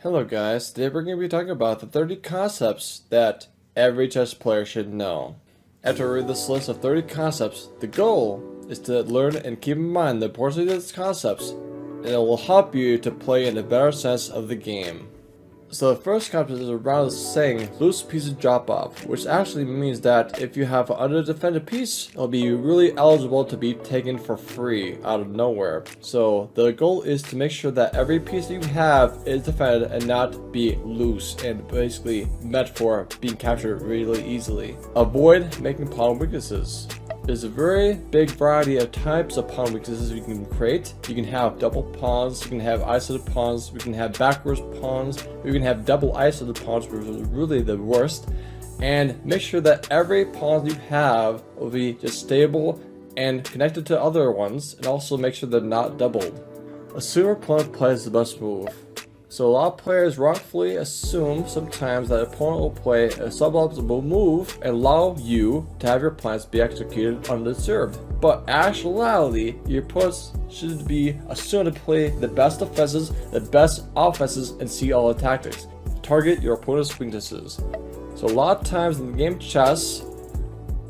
Hello guys, today we're going to be talking about the 30 concepts that every chess player should know. After I read this list of 30 concepts, the goal is to learn and keep in mind the importance of these concepts, and it will help you to play in a better sense of the game. So the first concept is around the saying, loose pieces drop off, which actually means that if you have an underdefended piece, it'll be really eligible to be taken for free out of nowhere. So the goal is to make sure that every piece you have is defended and not be loose and basically meant for being captured really easily. Avoid making pawn weaknesses. There's a very big variety of types of pawn weaknesses you can create. You can have double pawns, you can have isolated pawns, you can have backwards pawns, you can have double isolated pawns, which is really the worst. And make sure that every pawn you have will be just stable and connected to other ones, and also make sure they're not doubled. Assume your opponent plays the best move. So a lot of players wrongfully assume sometimes that an opponent will play a suboptimal move and allow you to have your plans be executed undisturbed. But actually, your opponents should be assumed to play the best defenses, the best offenses, and see all the tactics. Target your opponent's weaknesses. So a lot of times in the game of chess,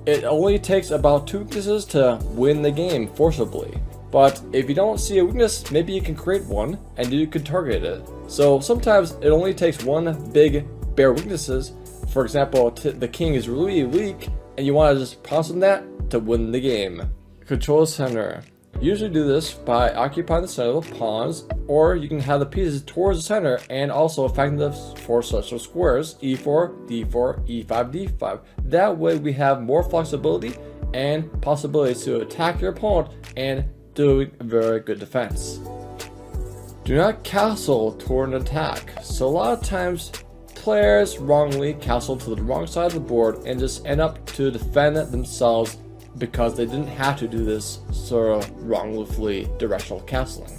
it only takes about 2 weaknesses to win the game forcibly. But if you don't see a weakness, maybe you can create one and you can target it. So sometimes it only takes one big bare weaknesses. For example, the king is really weak and you want to just pounce on that to win the game. Control the center. Usually do this by occupying the center of the pawns, or you can have the pieces towards the center and also affecting the 4 such squares, e4, d4, e5, d5. That way we have more flexibility and possibilities to attack your opponent and doing a very good defense. Do not castle toward an attack. So a lot of times players wrongly castle to the wrong side of the board and just end up to defend themselves because they didn't have to do this sort of wrongfully directional castling.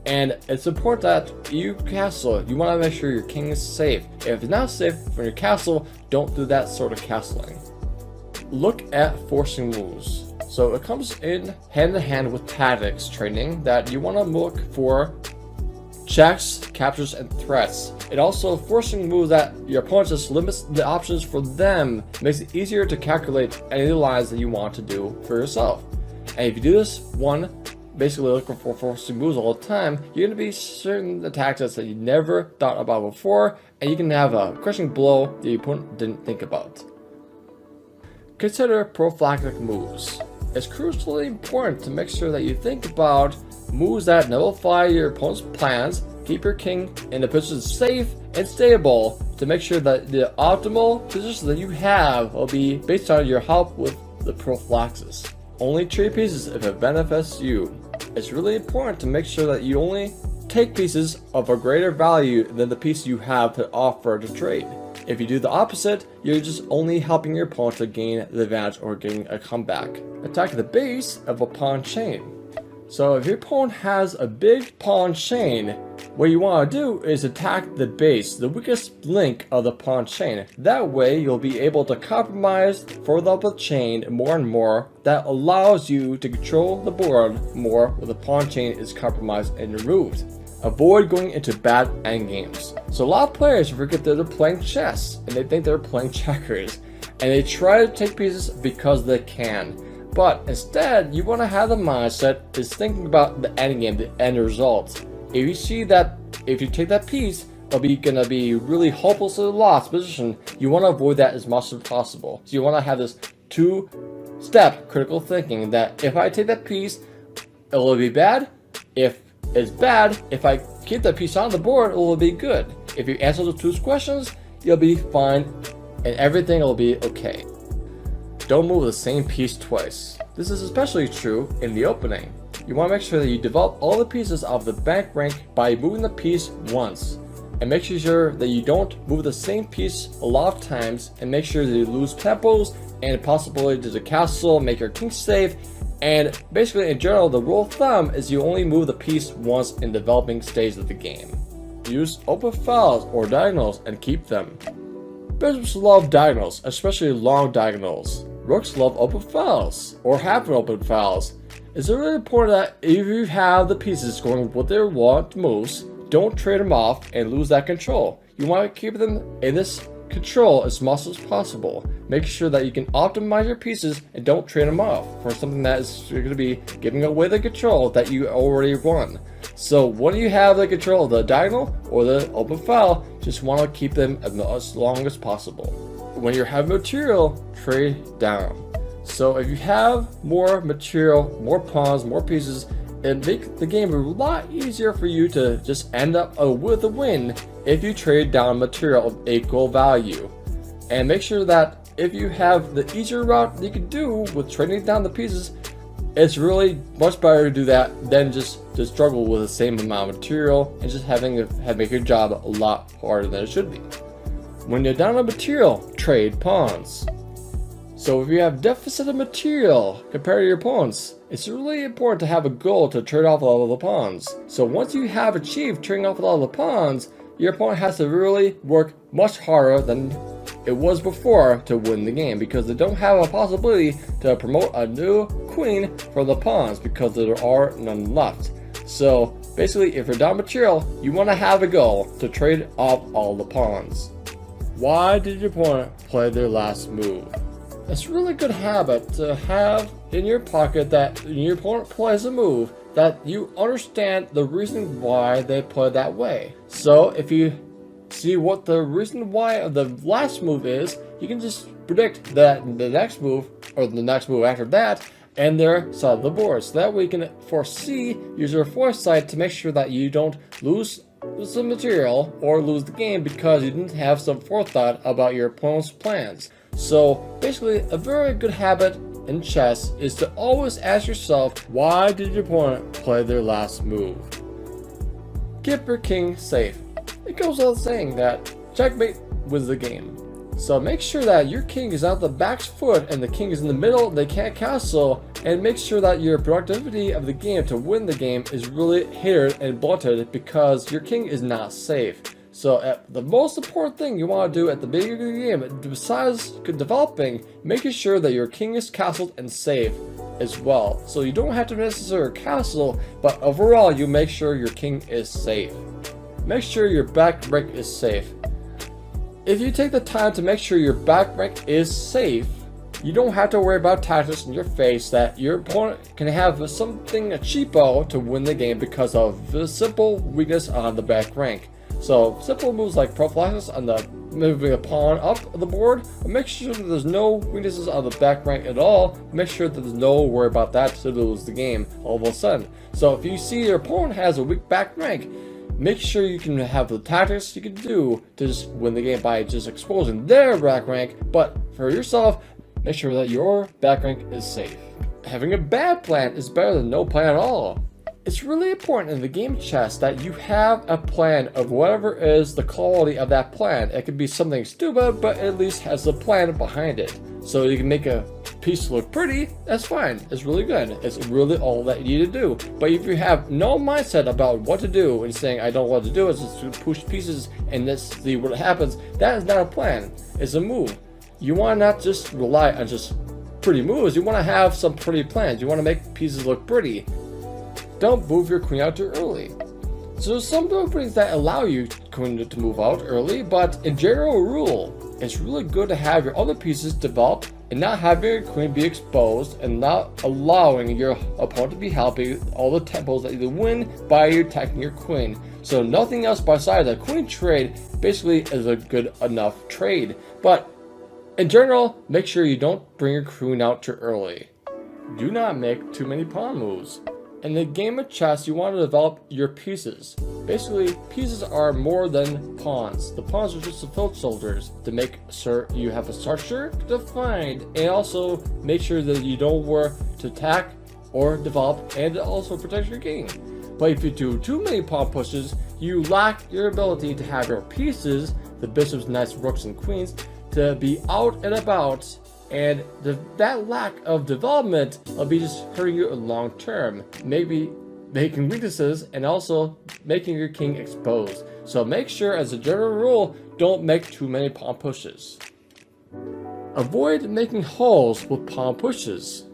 And it's important that you castle. You want to make sure your king is safe. If it's not safe from your castle, don't do that sort of castling. Look at forcing moves. So it comes in hand with tactics training that you want to look for checks, captures, and threats. It also forcing moves that your opponent just limits the options for them, makes it easier to calculate any lines that you want to do for yourself. And if you do this basically looking for forcing moves all the time, you're going to be certain the tactics that you never thought about before, and you can have a crushing blow that your opponent didn't think about. Consider prophylactic moves. It's crucially important to make sure that you think about moves that nullify your opponent's plans, keep your king in a position safe and stable, to make sure that the optimal position that you have will be based on your help with the prophylaxis. Only trade pieces if it benefits you. It's really important to make sure that you only take pieces of a greater value than the piece you have to offer to trade. If you do the opposite, you're just only helping your opponent to gain the advantage or getting a comeback. Attack the base of a pawn chain. So if your opponent has a big pawn chain, what you want to do is attack the base, the weakest link of the pawn chain. That way you'll be able to compromise further up the chain more and more. That allows you to control the board more when the pawn chain is compromised and removed. Avoid going into bad endgames. So a lot of players forget that they're playing chess and they think they're playing checkers, and they try to take pieces because they can. But instead, you want to have the mindset is thinking about the end game, the end result. If you see that if you take that piece, it'll be gonna be really hopelessly lost position. You want to avoid that as much as possible. So you want to have this 2-step critical thinking that if I take that piece, it will be bad. If it's bad, if I keep that piece on the board, it will be good. If you answer the 2 questions, you'll be fine and everything will be okay. Don't move the same piece twice. This is especially true in the opening. You want to make sure that you develop all the pieces of the bank rank by moving the piece once. And make sure that you don't move the same piece a lot of times, and make sure that you lose tempos and the possibility to castle, make your king safe. And basically in general, the rule of thumb is you only move the piece once in the developing stage of the game. Use open files or diagonals and keep them. Bishops love diagonals, especially long diagonals. Rooks love open files or have open files. It's really important that if you have the pieces going what they want most, don't trade them off and lose that control. You want to keep them in this control as much as possible. Make sure that you can optimize your pieces and don't trade them off for something that is going to be giving away the control that you already won. So when you have the control of the diagonal or the open file, just want to keep them as long as possible. When you have material, trade down. So if you have more material, more pawns, more pieces, it makes the game a lot easier for you to just end up with a win if you trade down material of equal value. And make sure that if you have the easier route you can do with trading down the pieces, it's really much better to do that than just to struggle with the same amount of material and just having to make your job a lot harder than it should be. When you're down on material, trade pawns. So if you have deficit of material compared to your opponents, it's really important to have a goal to trade off all of the pawns. So once you have achieved trading off all the pawns, your opponent has to really work much harder than it was before to win the game, because they don't have a possibility to promote a new queen for the pawns because there are none left. So basically, if you're down material, you want to have a goal to trade off all the pawns. Why did your opponent play their last move? It's a really good habit to have in your pocket that when your opponent plays a move, that you understand the reason why they played that way. So if you see what the reason why of the last move is, you can just predict that the next move or the next move after that and their side of the board. So that way you can foresee, use your foresight to make sure that you don't lose some material or lose the game because you didn't have some forethought about your opponent's plans. So basically, a very good habit in chess is to always ask yourself, why did your opponent play their last move? Keep your king safe. It goes without saying that checkmate wins the game. So make sure that your king is out the back foot and the king is in the middle, they can't castle, and make sure that your productivity of the game to win the game is really hindered and blunted because your king is not safe. So the most important thing you want to do at the beginning of the game, besides developing, making sure that your king is castled and safe as well. So you don't have to necessarily castle, but overall you make sure your king is safe. Make sure your back rank is safe. If you take the time to make sure your back rank is safe, you don't have to worry about tactics in your face that your opponent can have something cheapo to win the game because of the simple weakness on the back rank. So simple moves like Prophylactic on the moving a pawn up the board, make sure that there's no weaknesses on the back rank at all. Make sure that there's no worry about that to lose the game all of a sudden. So if you see your opponent has a weak back rank, make sure you can have the tactics you can do to just win the game by just exposing their back rank, but for yourself, make sure that your back rank is safe. Having a bad plan is better than no plan at all. It's really important in the game of chess that you have a plan of whatever is the quality of that plan. It could be something stupid, but at least has a plan behind it. So you can make a piece look pretty, that's fine. It's really good. It's really all that you need to do. But if you have no mindset about what to do and saying, I don't know what to do, it's just to push pieces and let's see what happens, that is not a plan. It's a move. You want to not just rely on just pretty moves. You want to have some pretty plans. You want to make pieces look pretty. Don't move your queen out too early. So there's some openings that allow you queen to move out early, but in general rule, it's really good to have your other pieces develop and not having your queen be exposed and not allowing your opponent to be helping all the tempos that you win by you attacking your queen. So nothing else besides a queen trade basically is a good enough trade. But in general, make sure you don't bring your queen out too early. Do not make too many pawn moves. In the game of chess, you want to develop your pieces. Basically, pieces are more than pawns. The pawns are just the foot soldiers to make sure you have a structure defined, and also make sure that you don't work to attack or develop and also protect your king. But if you do too many pawn pushes, you lack your ability to have your pieces, the bishops, knights, rooks, and queens, to be out and about. And that lack of development will be just hurting you in long term, maybe making weaknesses and also making your king exposed. So make sure, as a general rule, don't make too many pawn pushes. Avoid making holes with pawn pushes.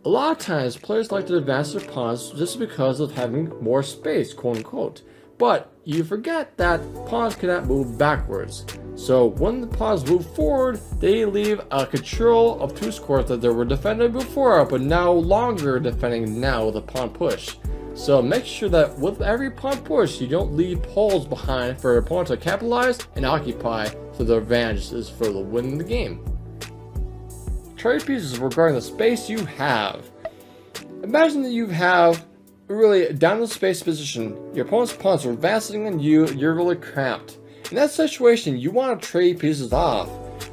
A lot of times players like to advance their pawns just because of having more space, quote unquote. But you forget that pawns cannot move backwards. So when the pawns move forward, they leave a control of 2 squares that they were defending before, but no longer defending now with a pawn push. So make sure that with every pawn push, you don't leave holes behind for your opponent to capitalize and occupy, so the advantage is for the win the game. Trade pieces regarding the space you have. Imagine that you have really down the space position, your opponent's pawns are advancing on you, you're really cramped. In that situation, you want to trade pieces off.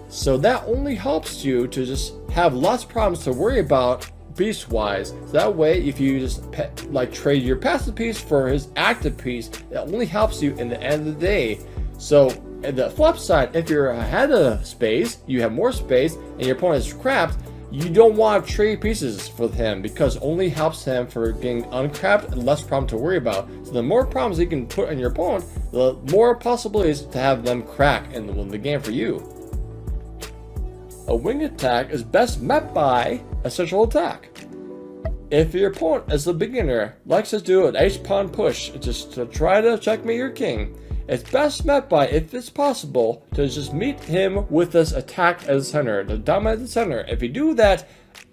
So that only helps you to just have less problems to worry about piece-wise. So that way, if you just trade your passive piece for his active piece, it only helps you in the end of the day. So at the flip side, if you're ahead of space, you have more space, and your opponent is cramped, you don't want to trade pieces with him because it only helps him for getting uncrapped and less problem to worry about. So the more problems you can put on your opponent, the more possibilities to have them crack and win the game for you. A wing attack is best met by a central attack. If your opponent is a beginner, likes to do an H-pawn push just to try to checkmate your king, it's best met by, if it's possible, to just meet him with this attack at the center, to dominate the center. If you do that,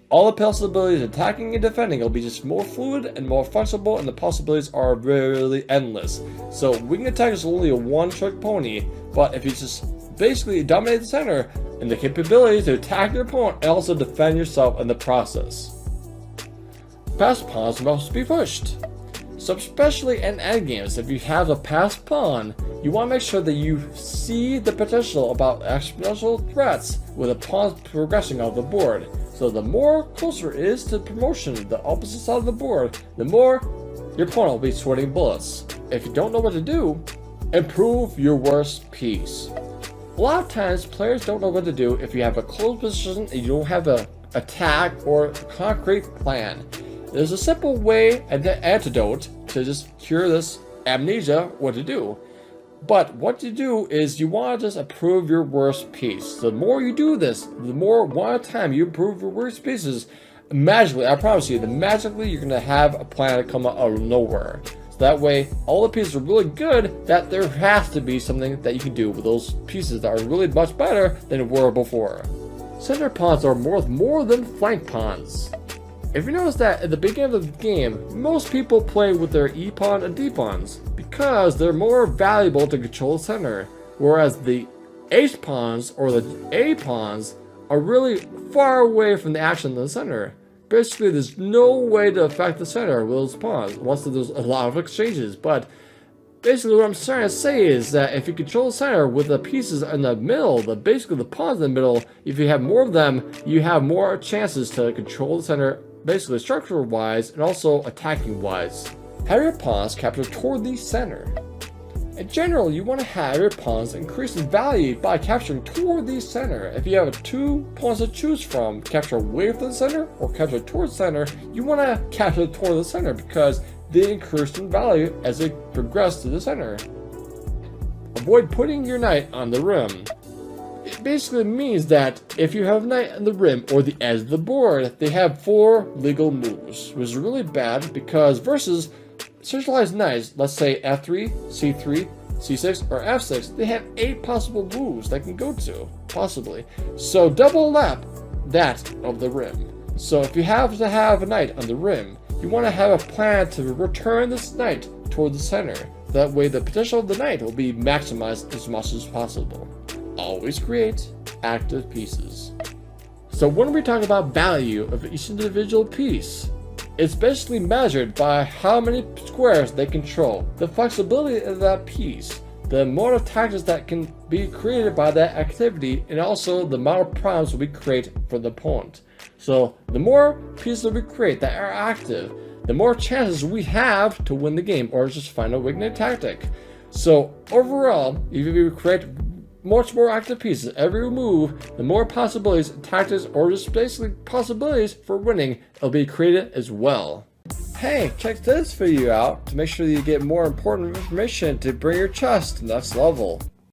all the possibilities of attacking and defending will be just more fluid and more flexible, and the possibilities are really endless. So wing attack is only a one-trick pony, but if you just basically dominate the center and the capability to attack your opponent and also defend yourself in the process. Passed pawns must be pushed. So especially in endgames, if you have a passed pawn, you want to make sure that you see the potential about exponential threats with the pawns progressing off the board. So the more closer it is to promotion, the opposite side of the board, the more your opponent will be sweating bullets. If you don't know what to do, improve your worst piece. A lot of times players don't know what to do if you have a closed position and you don't have an attack or a concrete plan. There's a simple way and the antidote to just cure this amnesia what to do. But what you do is you want to just improve your worst piece. The more you do this, the more one at a time you improve your worst pieces, magically, I promise you, that magically you're going to have a plan to come out of nowhere. So that way, all the pieces are really good, that there has to be something that you can do with those pieces that are really much better than were before. Center pawns are more than flank pawns. If you notice that at the beginning of the game, most people play with their E-pawn and D-pawns because they're more valuable to control the center, whereas the H-pawns or the A-pawns are really far away from the action in the center. Basically, there's no way to affect the center with those pawns, once there's a lot of exchanges. But basically what I'm trying to say is that if you control the center with the pieces in the middle, basically the pawns in the middle, if you have more of them, you have more chances to control the center, basically structural wise and also attacking wise. Have your pawns capture toward the center. In general, you want to have your pawns increase in value by capturing toward the center. If you have 2 pawns to choose from, capture away from the center or capture towards the center, you want to capture toward the center because they increase in value as they progress to the center. Avoid putting your knight on the rim. It basically means that if you have a knight on the rim or the edge of the board, they have 4 legal moves, which is really bad because versus centralized knights, let's say f3, c3, c6, or f6, they have 8 possible moves they can go to, possibly. So double lap that of the rim. So if you have to have a knight on the rim, you want to have a plan to return this knight toward the center. That way the potential of the knight will be maximized as much as possible. Always create active pieces. So when we talk about value of each individual piece, it's basically measured by how many squares they control, the flexibility of that piece, the amount of tactics that can be created by that activity, and also the amount of problems we create for the opponent. So the more pieces we create that are active, the more chances we have to win the game or just find a weakness tactic. So overall, if you create much more active pieces every move, the more possibilities, tactics, or just basically possibilities for winning will be created as well. Hey, check this video out to make sure that you get more important information to bring your chess to the next level.